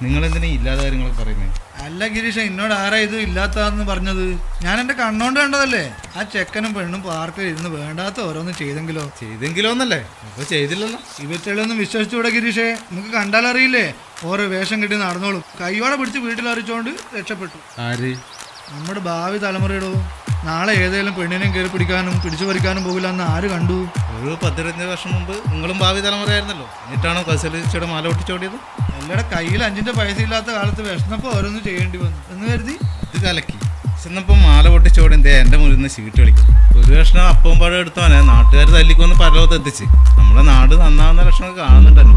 നിങ്ങളെന്തിനാ ഇല്ലാത്ത കാര്യങ്ങളൊക്കെ പറയുന്നത്? അല്ല ഗിരീഷ, എന്നോട് ആരാ ഇത് ഇല്ലാത്തതെന്ന് പറഞ്ഞത്? ഞാൻ എൻ്റെ കണ്ണോണ്ട് കണ്ടതല്ലേ. ആ ചെക്കനും പെണ്ണും പാർക്കിൽ ഇരുന്ന് വേണ്ടാത്ത ഓരോന്ന് ചെയ്തെങ്കിലോ എന്നല്ലേ? അപ്പൊ ചെയ്തില്ലല്ലോ. ഇവറ്റകളൊന്നും വിശ്വസിച്ചുകൂടെ ഗിരീഷേ? നമുക്ക് കണ്ടാലറിയില്ലേ? ഓരോ വേഷം കെട്ടി നടന്നോളും. കൈയോടെ പിടിച്ച് വീട്ടിലറിയിച്ചോണ്ട് രക്ഷപ്പെട്ടു. ആര്? നമ്മുടെ ഭാവി തലമുറയിടോ. നാളെ ഏതെങ്കിലും പെണ്ണിനെയും കയറി പിടിക്കാനും പിടിച്ചു പറിക്കാനും പോകില്ല എന്ന് ആര് കണ്ടു? ഒരു 15 വർഷം മുമ്പ് നിങ്ങളും ഭാവി തലമുറയായിരുന്നല്ലോ. എന്നിട്ടാണോ കസലിച്ചയുടെ മാല പൊട്ടിച്ചോടിയത്? എല്ലാടെ കയ്യിൽ 5 പൈസ ഇല്ലാത്ത കാലത്ത് വിഷന്നപ്പോൾ ഓരോന്ന് ചെയ്യേണ്ടി വന്നു എന്ന് കരുതി ഇത് കലക്കി. ചെന്നപ്പോൾ മാല പൊട്ടിച്ചോടി എൻ്റെ മുന്നിൽ നിന്ന് ചീട്ട് കളിക്കും. ഒരു കഷ്ണം അപ്പവും പഴം എടുത്തവനെ നാട്ടുകാർ തല്ലിക്കൊന്ന് പരലോകത്ത് എത്തിച്ച്. നമ്മുടെ നാട് നന്നാവുന്ന ലക്ഷണമൊക്കെ കാണുന്നുണ്ടല്ലോ.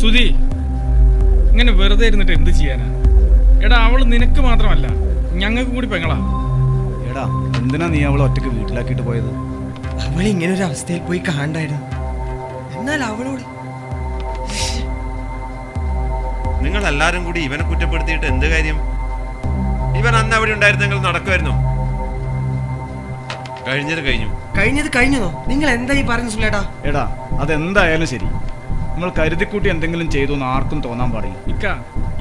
സുധി, ഇങ്ങനെ വെറുതെ ഇരുന്നിട്ട് എന്ത് ചെയ്യാനാ? എടാ, അവള് നിനക്ക് മാത്രമല്ല ഞങ്ങൾക്ക് കൂടി പെങ്ങളാ. എടാ, എന്തിനാ നീ അവളെ ഒറ്റയ്ക്ക് വീട്ടിലാക്കിയിട്ട് പോയത്? അവൾ ഇങ്ങനെ ഒരു അവസ്ഥയിൽ പോയി കാണണ്ടായിരുന്നു. എന്നാൽ അവളോട് നിങ്ങൾ എല്ലാരും കൂടി ഇവനെ കുറ്റപ്പെടുത്തിയിട്ട് എന്ത് കാര്യം? ഇവൻ അന്ന് അവിടെ ഉണ്ടായിരുന്നെങ്കിൽ നടക്കുമായിരുന്നു. കഴിഞ്ഞത് കഴിഞ്ഞോ? നിങ്ങൾ എന്താ ഈ പറഞ്ഞു സുലേട്ടാ? എടാ, അതെന്തായാലും ശരി, നമ്മൾ കരുതിക്കൂട്ടി എന്തെങ്കിലും ചെയ്തു എന്ന് ആർക്കും തോന്നാൻ പാടില്ല. ഇക്ക,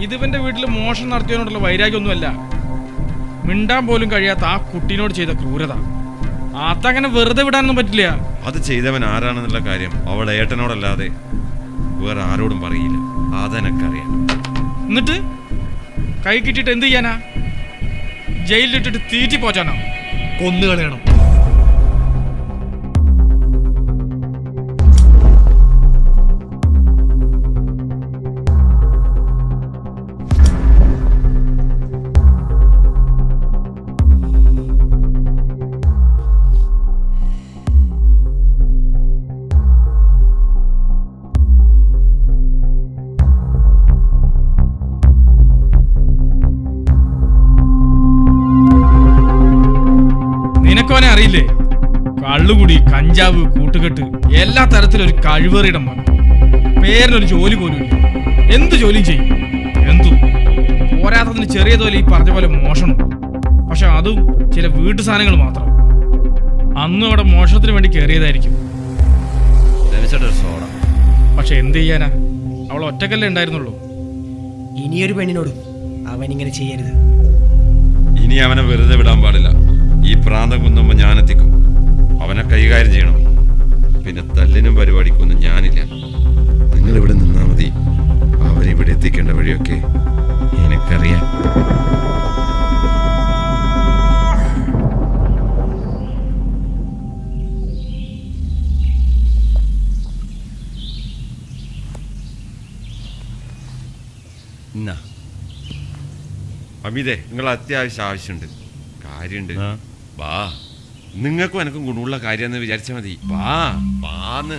ഇതിവന്റെ വീട്ടിൽ മോഷണം നടത്തിയതിനോടുള്ള വൈരാഗ്യമൊന്നുമല്ല, മിണ്ടാൻ പോലും കഴിയാത്ത ആ കുട്ടീനോട് ചെയ്ത ക്രൂരത. അതങ്ങനെ വെറുതെ വിടാനൊന്നും പറ്റില്ല. അത് ചെയ്തവൻ ആരാണെന്നുള്ള കാര്യം അവൾ ഏട്ടനോടല്ലാതെ വേറെ ആരോടും പറയില്ല. അതെനക്കറിയാം. എന്നിട്ട് കൈ കിട്ടിയിട്ട് എന്ത് ചെയ്യാനാ? ജയിലിലിട്ടിട്ട് തീറ്റി പോച്ചാനോ? കൊന്നുകളയണം. നിനക്കോനെ അറിയില്ലേ? കള്ളുകുടി, കഞ്ചാവ്, കൂട്ടുകെട്ട്, എല്ലാ തരത്തിലൊരു കഴിവേറിയിടം വേണം. പേരിനൊരു ജോലി പോലും ഇല്ല. എന്ത് ജോലിയും ചെയ്യും. എന്തു പോരാത്തതിന് ചെറിയ തോലെ ഈ പറഞ്ഞ പോലെ മോഷണം. പക്ഷെ അതും ചില വീട്ടു സാധനങ്ങൾ മാത്രം. അന്നും അവിടെ മോഷണത്തിന് വേണ്ടി കയറിയതായിരിക്കും. പക്ഷെ എന്ത് ചെയ്യാനാ? അവൾ ഒറ്റക്കല്ലേ ഉണ്ടായിരുന്നുള്ളൂ. ഇനിയൊരു പെണ്ണിനോടും അവനിങ്ങനെ ചെയ്യരുത്. ഇനി അവനെ വെറുതെ വിടാൻ പാടില്ല. ഈ പ്രാന്തം കുന്നുമ്പോൾ ഞാനെത്തിക്കും. അവനെ കൈകാര്യം ചെയ്യണം. പിന്നെ തല്ലിനും പരിപാടിക്കൊന്നും ഞാനില്ല. നിങ്ങൾ ഇവിടെ നിന്നാൽ മതി. അവരിവിടെ എത്തിക്കേണ്ട വഴിയൊക്കെ എനിക്കറിയാം. അമിതേ, നിങ്ങൾ അത്യാവശ്യം ആവശ്യമുണ്ട്, കാര്യമുണ്ട്. വാ, നിങ്ങൾക്കും എനക്കും ഗുണമുള്ള കാര്യമെന്ന് വിചാരിച്ചാൽ മതി. വാന്ന്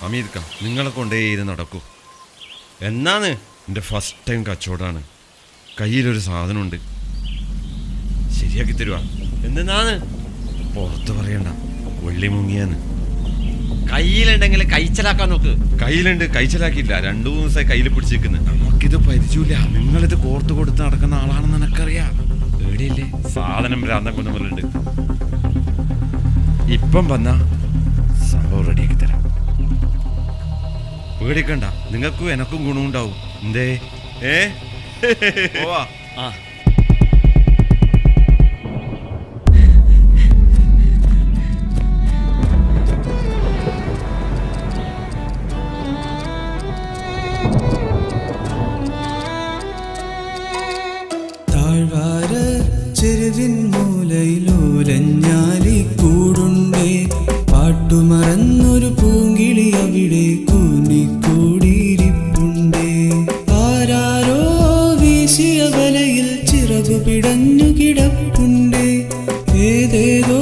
അമീർക്ക, നിങ്ങളെ കൊണ്ടേ ഇത് നടക്കൂ. എന്നാന്ന്? എൻ്റെ ഫസ്റ്റ് ടൈം കച്ചവടമാണ്. കയ്യിലൊരു സാധനമുണ്ട്, ശരിയാക്കി തരുവാ. എന്തെന്നാന്ന്? പുറത്ത് പറയണ്ട, വെള്ളി മുങ്ങിയാന്ന്. കയ്യിലുണ്ടെങ്കിൽ കൈച്ചലാക്കാൻ നോക്ക്. കയ്യിലുണ്ട്, കൈച്ചലാക്കിയില്ല. 2-3 ദിവസമായി കയ്യിൽ പിടിച്ചിരിക്കുന്നത്. നമുക്കിത് പരിചയമില്ല. നിങ്ങളിത് കോർത്ത് കൊടുത്ത് നടക്കുന്ന ആളാണെന്ന് എനിക്കറിയാം. എവിടെയല്ലേ സാധനം ഭ്രാന്തം കൊണ്ടുപോലുണ്ട്. ഇപ്പം വന്നാ സംഭവം റെഡിയാക്കി തരാം. പേടിക്കണ്ട, നിങ്ങൾക്കും എനക്കും ഗുണമുണ്ടാവും. എന്തേ പോവാ. താഴ്വാര ചെരുവിൻ മൂലയിലൂലഞ്ഞാലി കൂടുണ്ടേ, പാട്ടുമറന്നൊരു പൂങ്കിളി അവിടെ കൂനിക്കൂടിയിരിപ്പുണ്ടേ. ആരാരോ വീശിയ വലയിൽ ചിറകു പിടഞ്ഞു കിടപ്പുണ്ടേ. ഏതേതോ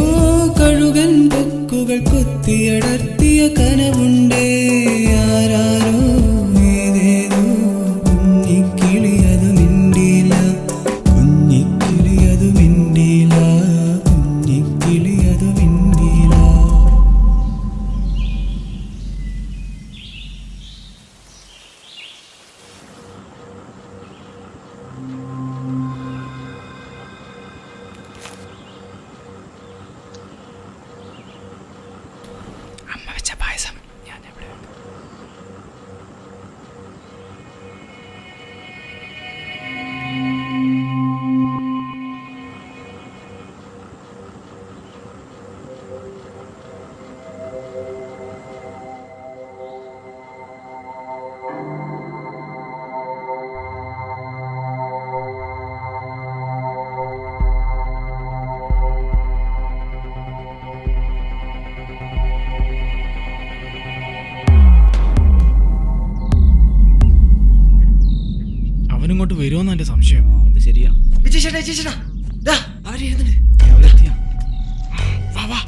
കഴുകൻ കൊക്കുകൾ കൊത്തിയടർത്തിയ കനവുണ്ടേ. ആരാരോ ഏതേതോ കുഞ്ഞിക്കിളിയതു മിണ്ടിയില്ല, കുഞ്ഞിക്കിളിയതു മിണ്ടിയില്ല, കുഞ്ഞിക്കിളിയതു മിണ്ടിയില്ല. അമ്മ വെച്ച പായസം ഞാൻ എവിടെ? അവനിങ്ങോട്ട് വരുമോന്ന് എന്റെ സംശയം. അത് ശരിയാ. ചേട്ടാ അവരിരുന്നുണ്ട്. വാ വാ.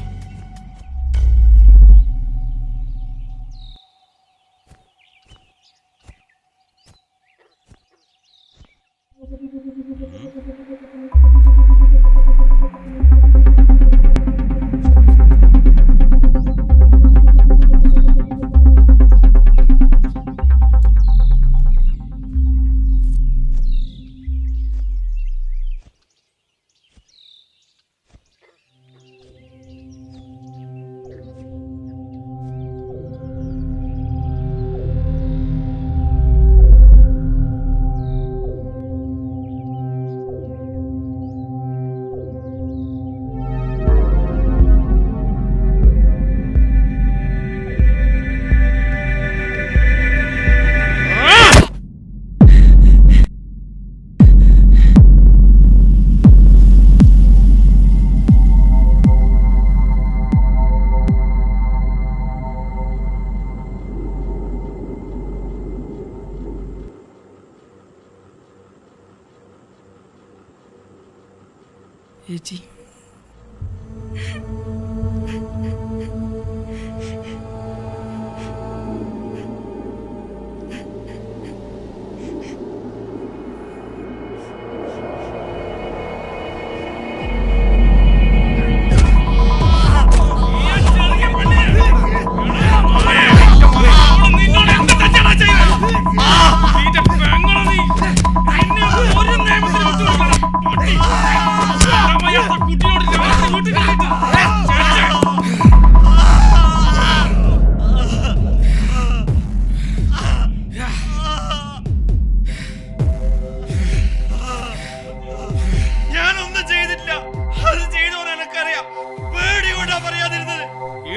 ചേച്ചി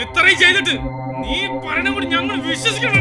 ഇത്രയും ചെയ്തിട്ട് നീ പറയണ കൂടി ഞങ്ങൾ വിശ്വസിക്കണം.